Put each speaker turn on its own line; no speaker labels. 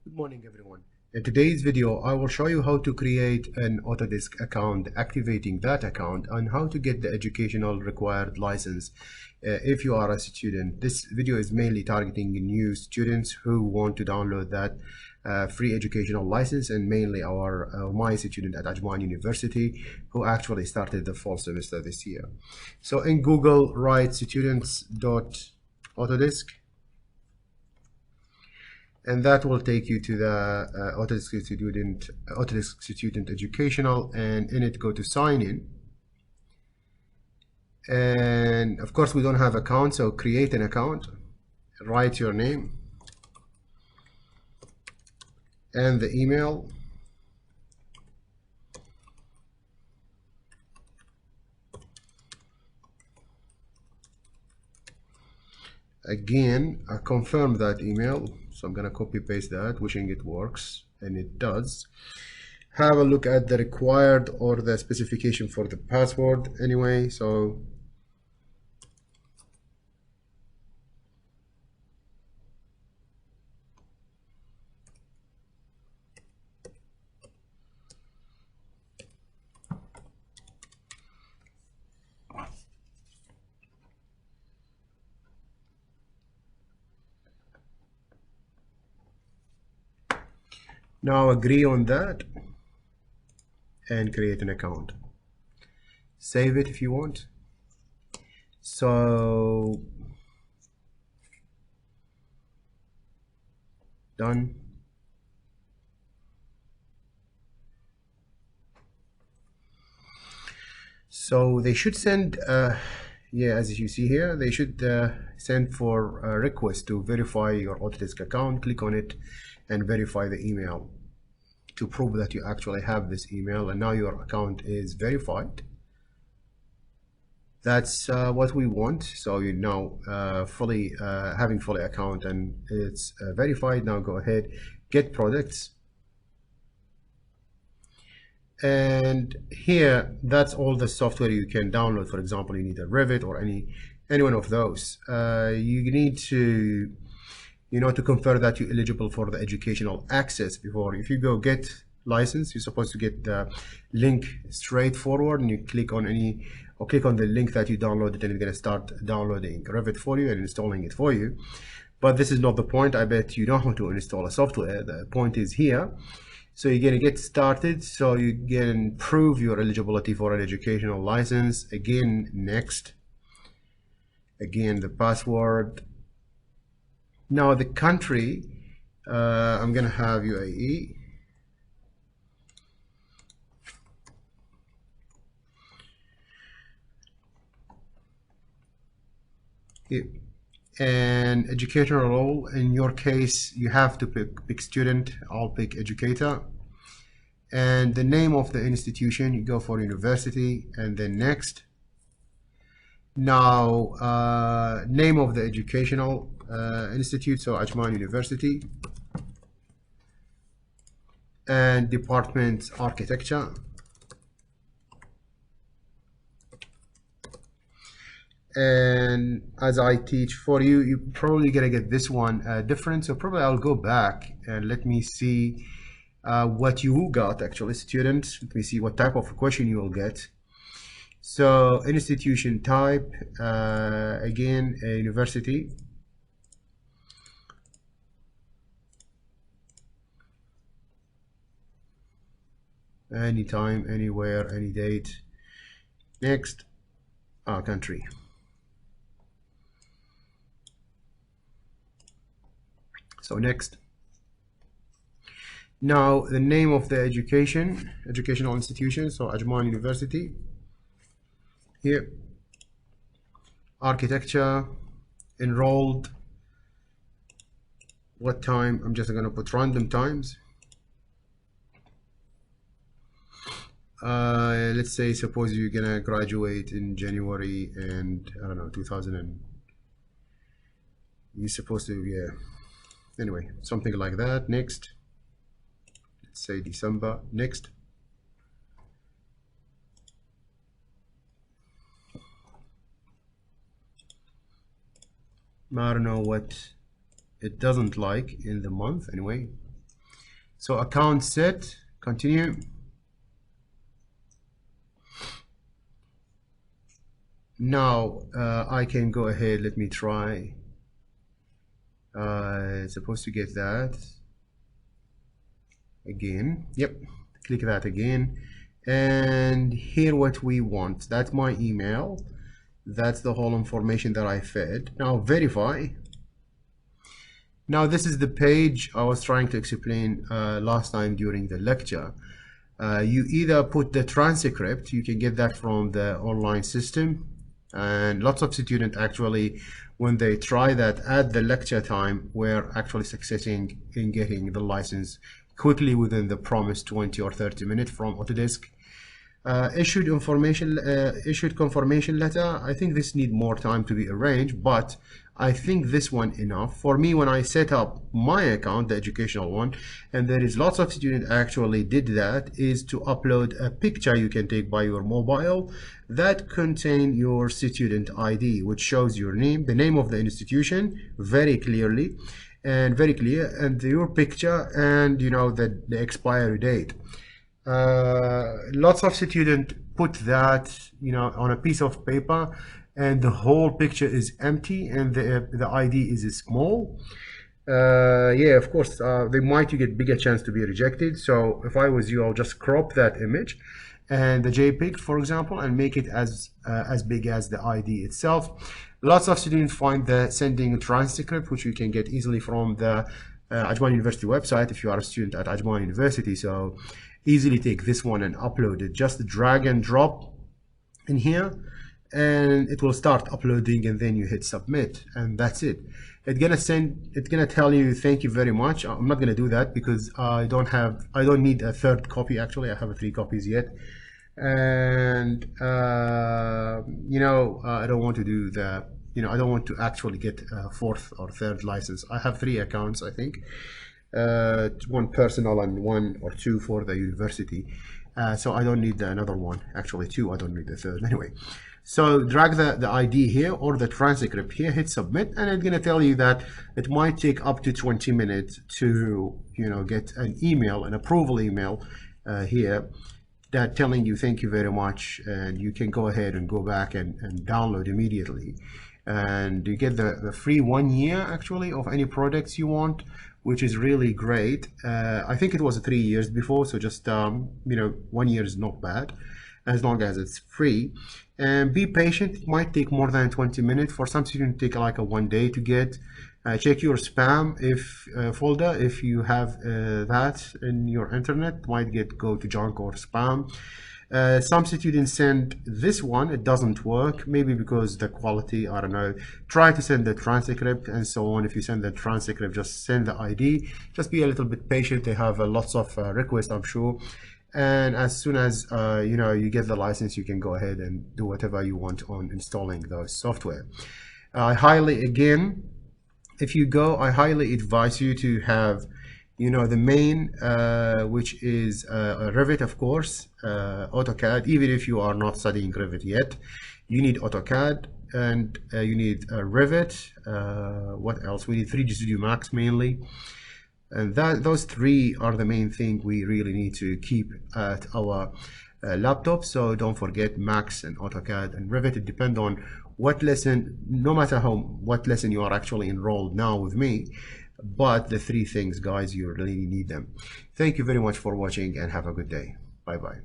Good morning, everyone. In today's video, I will show you how to create an Autodesk account, activating that account, and how to get the educational required license if you are a student. This video is mainly targeting new students who want to download that free educational license, and mainly my student at Ajman University who actually started the fall semester this year. So in Google, write students.autodesk, and that will take you to the Autodesk Student Educational, and in it go to sign in. And of course we don't have account, so create an account, write your name and the email. Again, I confirm that email, so I'm gonna copy paste that, wishing it works, and it does. Have a look at the required or the specification for the password anyway. So now agree on that and create an account. Save it if you want. So done. So they should send yeah, as you see here, they should send for a request to verify your Autodesk account. Click on it and verify the email to prove that you actually have this email, and now your account is verified. That's what we want. So you now having fully account and it's verified. Now go ahead, get products, and here that's all the software you can download. For example, you need a Revit or any one of those. You need to to confirm that you're eligible for the educational access before. If you go get license, you're supposed to get the link straight forward, and you click on click on the link that you downloaded, and it's going to start downloading Revit for you and installing it for you. But this is not the point. I bet you know how to install a software. The point is here. So you're going to get started, so you can prove your eligibility for an educational license. Again, next. Again, the password. Now the country, I'm going to have UAE. And educational role, in your case, you have to pick student. I'll pick educator. And the name of the institution, you go for university, and then next. Now, name of the educational institute, so Ajman University, and department architecture. And as I teach for you, you're probably gonna get this one different, so probably I'll go back and let me see what you got actually, students. Let me see what type of question you will get. So institution type, again, a university. Anytime, anywhere, any date. Next, country. So next. Now the name of the educational institution, so Ajman University. Here, architecture, enrolled, what time, I'm just going to put random times. Let's say, suppose you're going to graduate in January, and I don't know, 2000, and you're supposed to, yeah, anyway, something like that. Next, let's say December. Next. I don't know what it doesn't like in the month anyway. So account set, continue. Now I can go ahead, let me try. It's supposed to get that again. Yep, click that again. And here what we want, that's my email. That's the whole information that I fed. Now verify. Now this is the page I was trying to explain last time during the lecture. You either put the transcript, you can get that from the online system, and lots of students actually, when they try that at the lecture time, were actually succeeding in getting the license quickly within the promised 20 or 30 minutes from Autodesk. Issued confirmation letter. I think this need more time to be arranged, but I think this one enough. For me, when I set up my account, the educational one, and there is lots of students actually did that, is to upload a picture you can take by your mobile that contain your student ID, which shows your name, the name of the institution very clearly, and very clear, and your picture, and you know the expiry date. Lots of students put that, you know, on a piece of paper, and the whole picture is empty, and the ID is small. Yeah, of course, they might get bigger chance to be rejected. So if I was you, I'll just crop that image and the JPEG, for example, and make it as big as the ID itself. Lots of students find the sending transcript, which you can get easily from the Ajman University website if you are a student at Ajman University. So easily take this one and upload it. Just drag and drop in here, and it will start uploading, and then you hit submit, and that's it. It's gonna tell you thank you very much. I'm not gonna do that because I don't need a third copy. Actually, I have 3 copies yet, and you know, I don't want to do the, you know, I don't want to actually get a 4th or 3rd license. I have 3 accounts, I think. 1 personal and 1 or 2 for the university, so I don't need another one. Actually 2, I don't need the 3rd anyway. So drag the ID here or the transcript here, hit submit, and it's gonna tell you that it might take up to 20 minutes to, you know, get an email, an approval email here, that telling you thank you very much, and you can go ahead and go back and download immediately, and you get the free 1 year actually of any products you want, which is really great. I think it was 3 years before, so just you know, 1 year is not bad as long as it's free. And be patient, it might take more than 20 minutes. For some students take like a 1 day to get. Check your spam folder if you have that in your internet. It might go to junk or spam. Some students send this one, it doesn't work, maybe because the quality, I don't know. Try to send the transcript and so on. If you send the transcript, just send the ID. Just be a little bit patient. They have lots of requests, I'm sure. And as soon as you know, you get the license, you can go ahead and do whatever you want on installing those software. If you go, I highly advise you to have, you know, the main, which is Revit, of course, AutoCAD. Even if you are not studying Revit yet, you need AutoCAD, and you need Revit. What else? We need 3D Studio Max mainly. And those 3 are the main thing we really need to keep at our laptop. So don't forget Max and AutoCAD and Revit. It depends on what lesson, no matter what lesson you are actually enrolled now with me, but the 3 things, guys, you really need them. Thank you very much for watching, and have a good day. Bye bye.